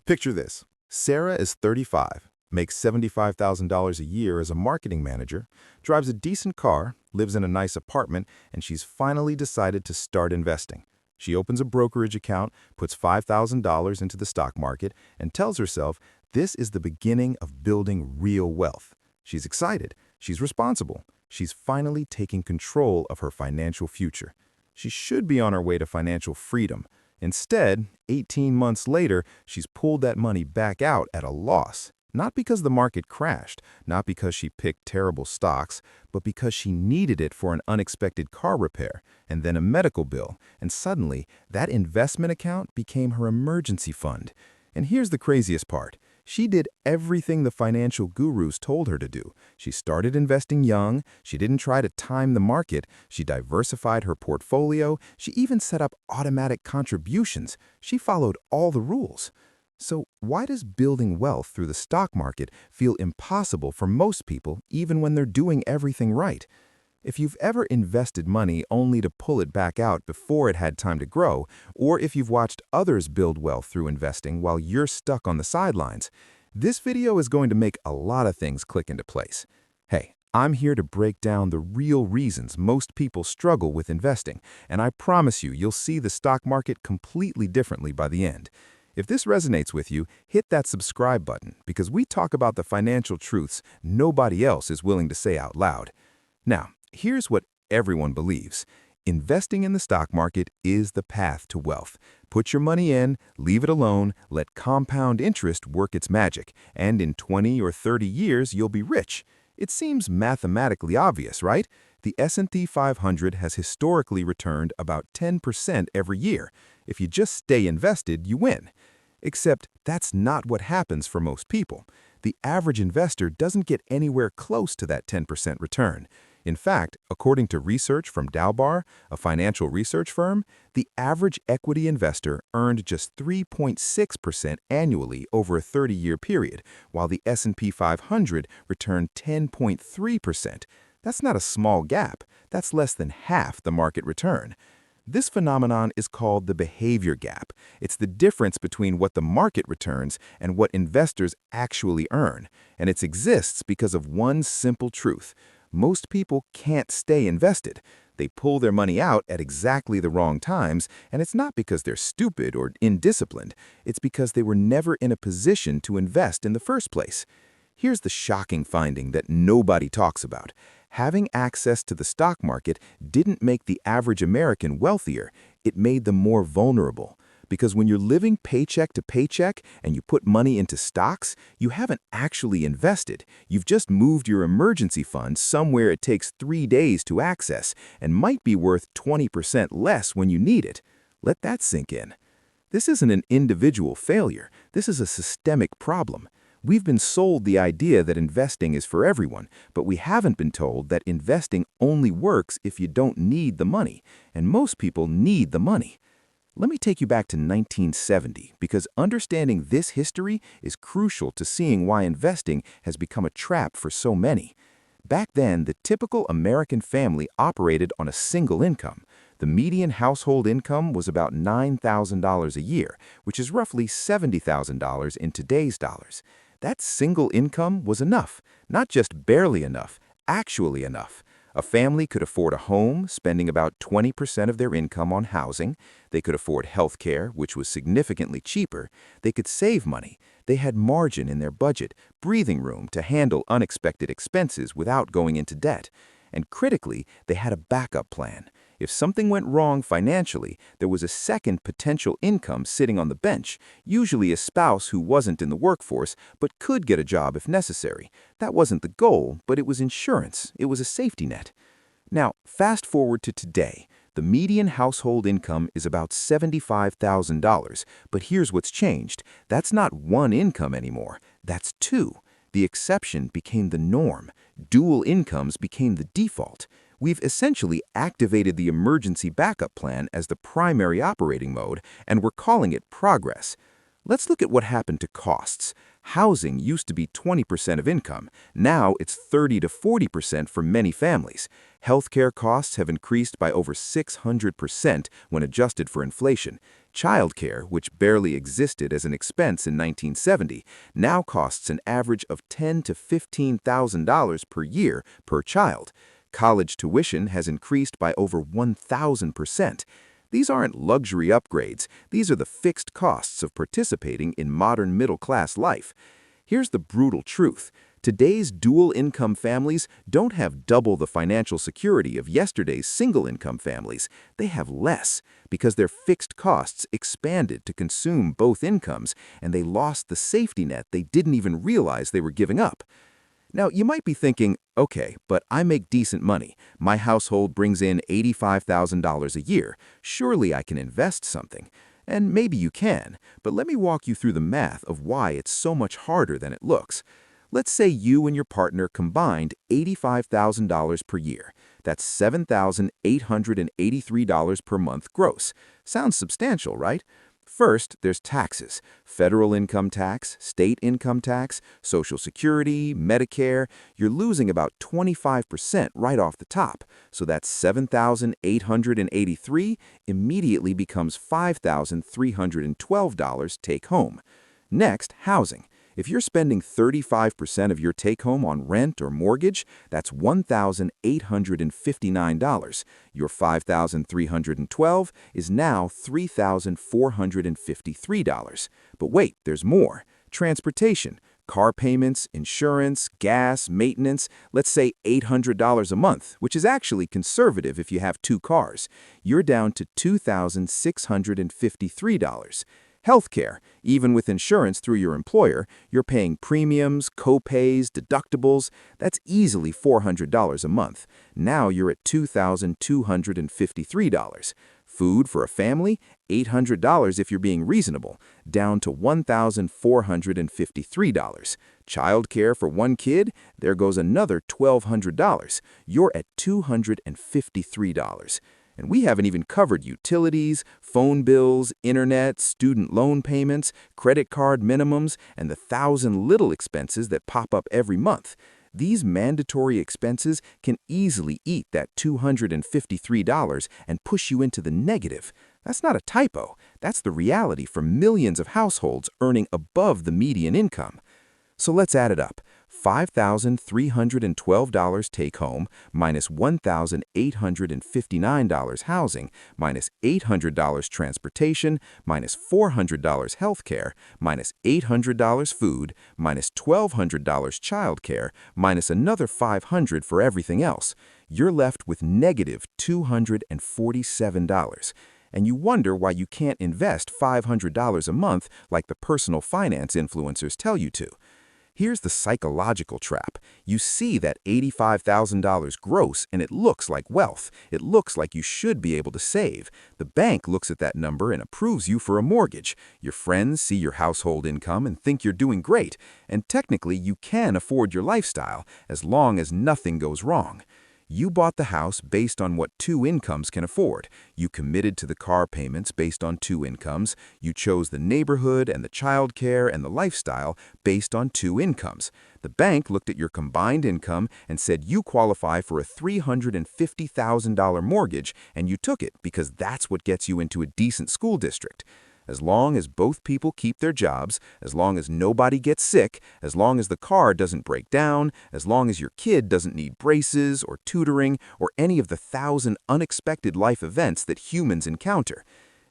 Picture this. Sarah is 35, makes $75,000 a year as a marketing manager, drives a decent car, lives in a nice apartment, and she's finally decided to start investing. She opens a brokerage account, puts $5,000 into the stock market, and tells herself this is the beginning of building real wealth. She's excited. She's responsible. She's finally taking control of her financial future. She should be on her way to financial freedom. Instead, 18 months later, she's pulled that money back out at a loss. Not because the market crashed, not because she picked terrible stocks, but because she needed it for an unexpected car repair, and then a medical bill, and suddenly, that investment account became her emergency fund. And here's the craziest part. She did everything the financial gurus told her to do. She started investing young, she didn't try to time the market, she diversified her portfolio, she even set up automatic contributions. She followed all the rules. So why does building wealth through the stock market feel impossible for most people even when they're doing everything right? If you've ever invested money only to pull it back out before it had time to grow, or if you've watched others build wealth through investing while you're stuck on the sidelines, this video is going to make a lot of things click into place. Hey, I'm here to break down the real reasons most people struggle with investing, and I promise you'll see the stock market completely differently by the end. If this resonates with you, hit that subscribe button because we talk about the financial truths nobody else is willing to say out loud. Now, here's what everyone believes. Investing in the stock market is the path to wealth. Put your money in, leave it alone, let compound interest work its magic, and in 20 or 30 years you'll be rich. It seems mathematically obvious, right? The S&P 500 has historically returned about 10% every year. If you just stay invested, you win. Except that's not what happens for most people. The average investor doesn't get anywhere close to that 10% return. In fact, according to research from Dalbar, a financial research firm, the average equity investor earned just 3.6% annually over a 30-year period, while the S&P 500 returned 10.3%. That's not a small gap. That's less than half the market return. This phenomenon is called the behavior gap. It's the difference between what the market returns and what investors actually earn. And it exists because of one simple truth. Most people can't stay invested. They pull their money out at exactly the wrong times, and it's not because they're stupid or indisciplined. It's because they were never in a position to invest in the first place. Here's the shocking finding that nobody talks about. Having access to the stock market didn't make the average American wealthier. It made them more vulnerable. Because when you're living paycheck to paycheck and you put money into stocks, you haven't actually invested. You've just moved your emergency fund somewhere it takes 3 days to access and might be worth 20% less when you need it. Let that sink in. This isn't an individual failure. This is a systemic problem. We've been sold the idea that investing is for everyone, but we haven't been told that investing only works if you don't need the money, and most people need the money. Let me take you back to 1970, because understanding this history is crucial to seeing why investing has become a trap for so many. Back then, the typical American family operated on a single income. The median household income was about $9,000 a year, which is roughly $70,000 in today's dollars. That single income was enough, not just barely enough, actually enough. A family could afford a home, spending about 20% of their income on housing. They could afford health care, which was significantly cheaper. They could save money. They had margin in their budget, breathing room to handle unexpected expenses without going into debt. And critically, they had a backup plan. If something went wrong financially, there was a second potential income sitting on the bench, usually a spouse who wasn't in the workforce but could get a job if necessary. That wasn't the goal, but it was insurance. It was a safety net. Now, fast forward to today. The median household income is about $75,000, but here's what's changed. That's not one income anymore. That's two. The exception became the norm. Dual incomes became the default. We've essentially activated the emergency backup plan as the primary operating mode, and we're calling it progress. Let's look at what happened to costs. Housing used to be 20% of income. Now it's 30 to 40% for many families. Healthcare costs have increased by over 600% when adjusted for inflation. Childcare, which barely existed as an expense in 1970, now costs an average of $10,000 to $15,000 per year per child. College tuition has increased by over 1,000%. These aren't luxury upgrades. These are the fixed costs of participating in modern middle-class life. Here's the brutal truth. Today's dual-income families don't have double the financial security of yesterday's single-income families. They have less because their fixed costs expanded to consume both incomes, and they lost the safety net they didn't even realize they were giving up. Now, you might be thinking, okay, but I make decent money. My household brings in $85,000 a year. Surely I can invest something. And maybe you can, but let me walk you through the math of why it's so much harder than it looks. Let's say you and your partner combined $85,000 per year. That's $7,883 per month gross. Sounds substantial, right? First, there's taxes: federal income tax, state income tax, Social Security, Medicare. You're losing about 25% right off the top. So that's $7,883 immediately becomes $5,312 take home. Next, housing. If you're spending 35% of your take-home on rent or mortgage, that's $1,859. Your $5,312 is now $3,453. But wait, there's more. Transportation, car payments, insurance, gas, maintenance, let's say $800 a month, which is actually conservative if you have two cars. You're down to $2,653. Healthcare, even with insurance through your employer, you're paying premiums, co-pays, deductibles. That's easily $400 a month. Now you're at $2,253. Food for a family, $800 if you're being reasonable, down to $1,453. Childcare for one kid, there goes another $1,200. You're at $253. And we haven't even covered utilities, phone bills, internet, student loan payments, credit card minimums, and the 1,000 little expenses that pop up every month. These mandatory expenses can easily eat that $253 and push you into the negative. That's not a typo. That's the reality for millions of households earning above the median income. So let's add it up. $5,312 take-home minus $1,859 housing minus $800 transportation minus $400 healthcare minus $800 food minus $1,200 childcare minus another $500 for everything else. You're left with negative $247. And you wonder why you can't invest $500 a month like the personal finance influencers tell you to. Here's the psychological trap. You see that $85,000 gross and it looks like wealth. It looks like you should be able to save. The bank looks at that number and approves you for a mortgage. Your friends see your household income and think you're doing great. And technically, you can afford your lifestyle as long as nothing goes wrong. You bought the house based on what two incomes can afford. You committed to the car payments based on two incomes. You chose the neighborhood and the childcare and the lifestyle based on two incomes. The bank looked at your combined income and said you qualify for a $350,000 mortgage, and you took it because that's what gets you into a decent school district. As long as both people keep their jobs, as long as nobody gets sick, as long as the car doesn't break down, as long as your kid doesn't need braces or tutoring or any of the 1,000 unexpected life events that humans encounter.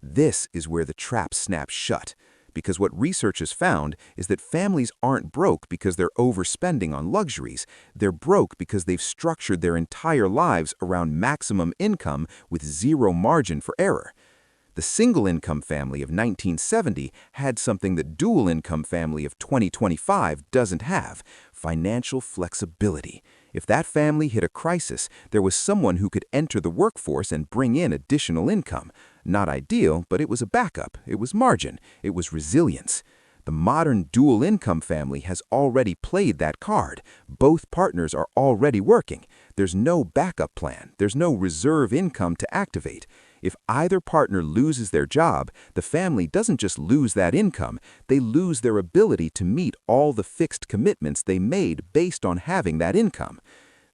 This is where the trap snaps shut. Because what research has found is that families aren't broke because they're overspending on luxuries. They're broke because they've structured their entire lives around maximum income with zero margin for error. The single-income family of 1970 had something the dual-income family of 2025 doesn't have: financial flexibility. If that family hit a crisis, there was someone who could enter the workforce and bring in additional income. Not ideal, but it was a backup. It was margin. It was resilience. The modern dual-income family has already played that card. Both partners are already working. There's no backup plan. There's no reserve income to activate. If either partner loses their job, the family doesn't just lose that income, they lose their ability to meet all the fixed commitments they made based on having that income.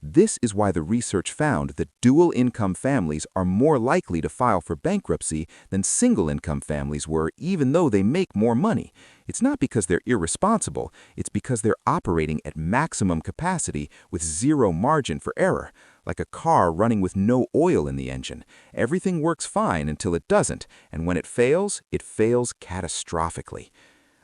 This is why the research found that dual-income families are more likely to file for bankruptcy than single-income families were, even though they make more money. It's not because they're irresponsible, it's because they're operating at maximum capacity with zero margin for error. Like a car running with no oil in the engine. Everything works fine until it doesn't, and when it fails catastrophically.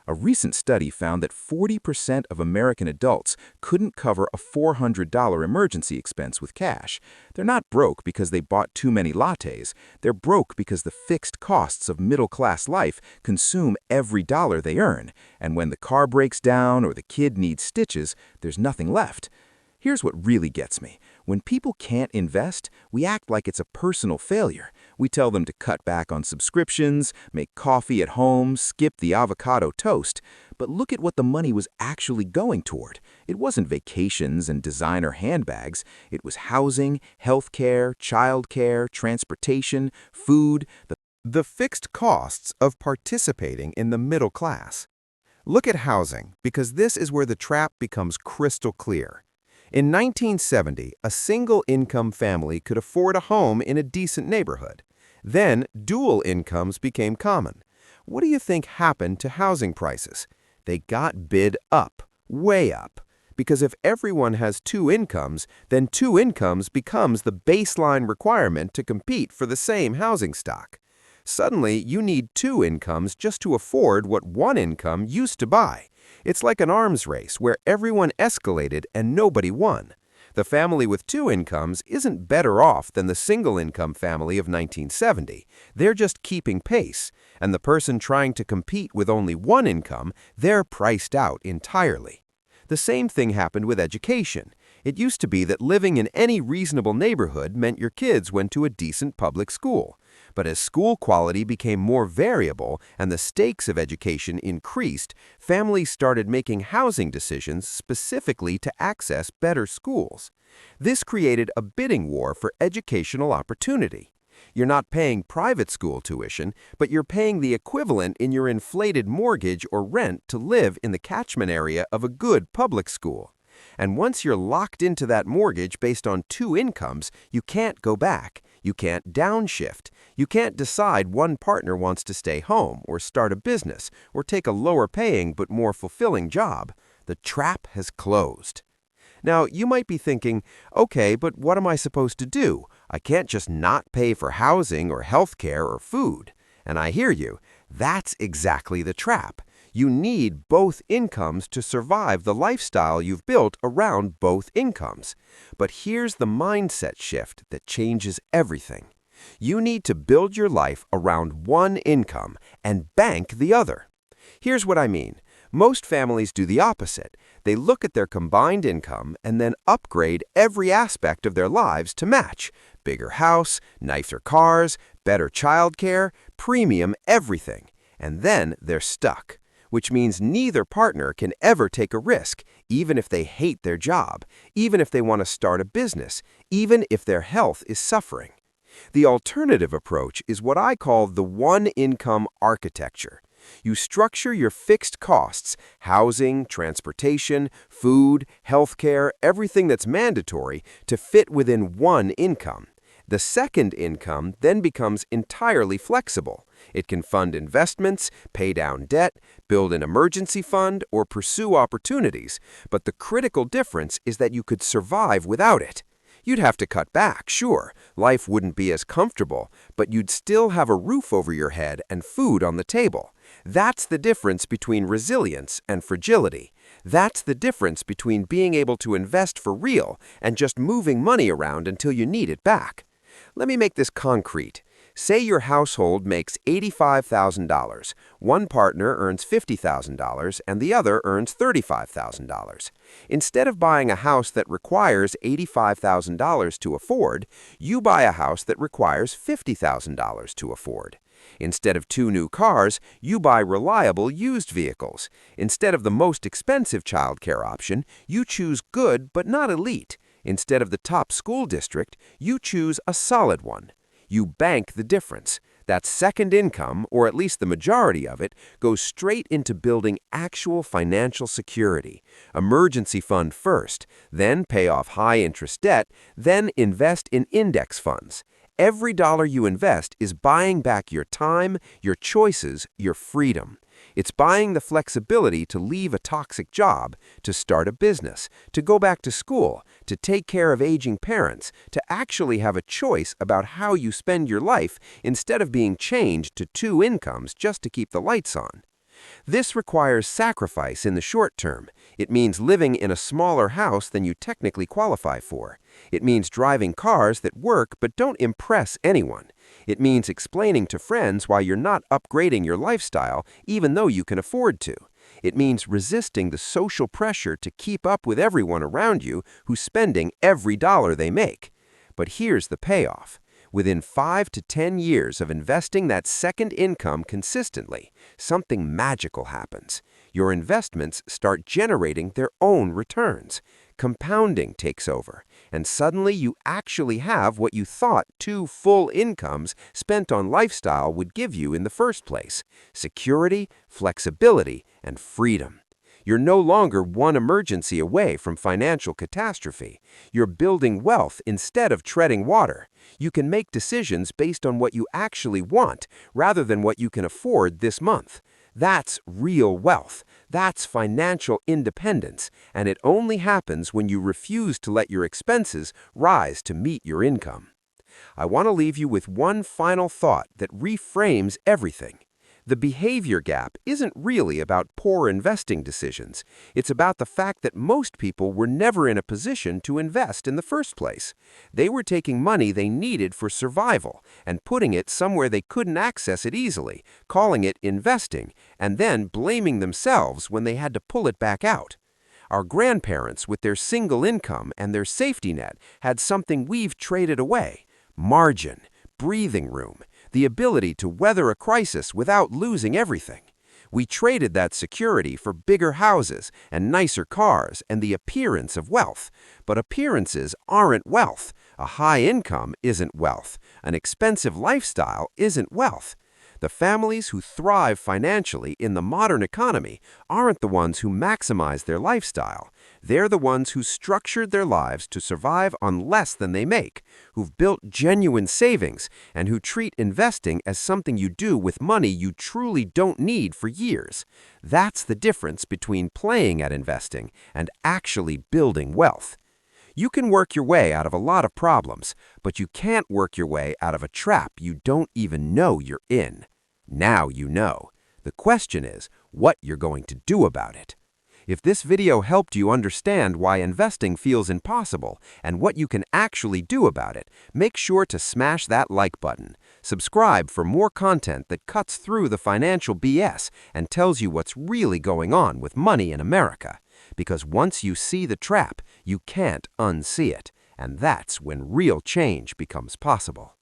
A recent study found that 40% of American adults couldn't cover a $400 emergency expense with cash. They're not broke because they bought too many lattes. They're broke because the fixed costs of middle-class life consume every dollar they earn. And when the car breaks down or the kid needs stitches, there's nothing left. Here's what really gets me. When people can't invest, we act like it's a personal failure. We tell them to cut back on subscriptions, make coffee at home, skip the avocado toast. But look at what the money was actually going toward. It wasn't vacations and designer handbags. It was housing, healthcare, childcare, transportation, food, the fixed costs of participating in the middle class. Look at housing, because this is where the trap becomes crystal clear. In 1970, a single-income family could afford a home in a decent neighborhood. Then, dual incomes became common. What do you think happened to housing prices? They got bid up, way up. Because if everyone has two incomes, then two incomes becomes the baseline requirement to compete for the same housing stock. Suddenly, you need two incomes just to afford what one income used to buy. It's like an arms race where everyone escalated and nobody won. The family with two incomes isn't better off than the single-income family of 1970. They're just keeping pace. And the person trying to compete with only one income, they're priced out entirely. The same thing happened with education. It used to be that living in any reasonable neighborhood meant your kids went to a decent public school. But as school quality became more variable and the stakes of education increased, families started making housing decisions specifically to access better schools. This created a bidding war for educational opportunity. You're not paying private school tuition, but you're paying the equivalent in your inflated mortgage or rent to live in the catchment area of a good public school. And once you're locked into that mortgage based on two incomes, you can't go back. You can't downshift. You can't decide one partner wants to stay home or start a business or take a lower-paying but more fulfilling job. The trap has closed. Now, you might be thinking, okay, but what am I supposed to do? I can't just not pay for housing or healthcare or food. And I hear you. That's exactly the trap. You need both incomes to survive the lifestyle you've built around both incomes. But here's the mindset shift that changes everything. You need to build your life around one income and bank the other. Here's what I mean. Most families do the opposite. They look at their combined income and then upgrade every aspect of their lives to match. Bigger house, nicer cars, better childcare, premium everything. And then they're stuck. Which means neither partner can ever take a risk, even if they hate their job, even if they want to start a business, even if their health is suffering. The alternative approach is what I call the one-income architecture. You structure your fixed costs, housing, transportation, food, healthcare, everything that's mandatory, to fit within one income. The second income then becomes entirely flexible. It can fund investments, pay down debt, build an emergency fund, or pursue opportunities. But the critical difference is that you could survive without it. You'd have to cut back, sure. Life wouldn't be as comfortable, but you'd still have a roof over your head and food on the table. That's the difference between resilience and fragility. That's the difference between being able to invest for real and just moving money around until you need it back. Let me make this concrete. Say your household makes $85,000. One partner earns $50,000 and the other earns $35,000. Instead of buying a house that requires $85,000 to afford, you buy a house that requires $50,000 to afford. Instead of two new cars, you buy reliable used vehicles. Instead of the most expensive childcare option, you choose good but not elite. Instead of the top school district, you choose a solid one. You bank the difference. That second income, or at least the majority of it, goes straight into building actual financial security. Emergency fund first, then pay off high-interest debt, then invest in index funds. Every dollar you invest is buying back your time, your choices, your freedom. It's buying the flexibility to leave a toxic job, to start a business, to go back to school, to take care of aging parents, to actually have a choice about how you spend your life instead of being chained to two incomes just to keep the lights on. This requires sacrifice in the short term. It means living in a smaller house than you technically qualify for. It means driving cars that work but don't impress anyone. It means explaining to friends why you're not upgrading your lifestyle even though you can afford to. It means resisting the social pressure to keep up with everyone around you who's spending every dollar they make. But here's the payoff. Within 5 to 10 years of investing that second income consistently, something magical happens. Your investments start generating their own returns. Compounding takes over, and suddenly you actually have what you thought 2 full incomes spent on lifestyle would give you in the first place: security, flexibility, and freedom. You're no longer one emergency away from financial catastrophe. You're building wealth instead of treading water. You can make decisions based on what you actually want rather than what you can afford this month. That's real wealth. That's financial independence, and it only happens when you refuse to let your expenses rise to meet your income. I want to leave you with one final thought that reframes everything. The behavior gap isn't really about poor investing decisions. It's about the fact that most people were never in a position to invest in the first place. They were taking money they needed for survival and putting it somewhere they couldn't access it easily, calling it investing, and then blaming themselves when they had to pull it back out. Our grandparents, with their single income and their safety net, had something we've traded away: margin, breathing room, the ability to weather a crisis without losing everything. We traded that security for bigger houses and nicer cars and the appearance of wealth. But appearances aren't wealth. A high income isn't wealth. An expensive lifestyle isn't wealth. The families who thrive financially in the modern economy aren't the ones who maximize their lifestyle. They're the ones who structured their lives to survive on less than they make, who've built genuine savings, and who treat investing as something you do with money you truly don't need for years. That's the difference between playing at investing and actually building wealth. You can work your way out of a lot of problems, but you can't work your way out of a trap you don't even know you're in. Now you know. The question is what you're going to do about it. If this video helped you understand why investing feels impossible and what you can actually do about it, make sure to smash that like button. Subscribe for more content that cuts through the financial BS and tells you what's really going on with money in America. Because once you see the trap, you can't unsee it. And that's when real change becomes possible.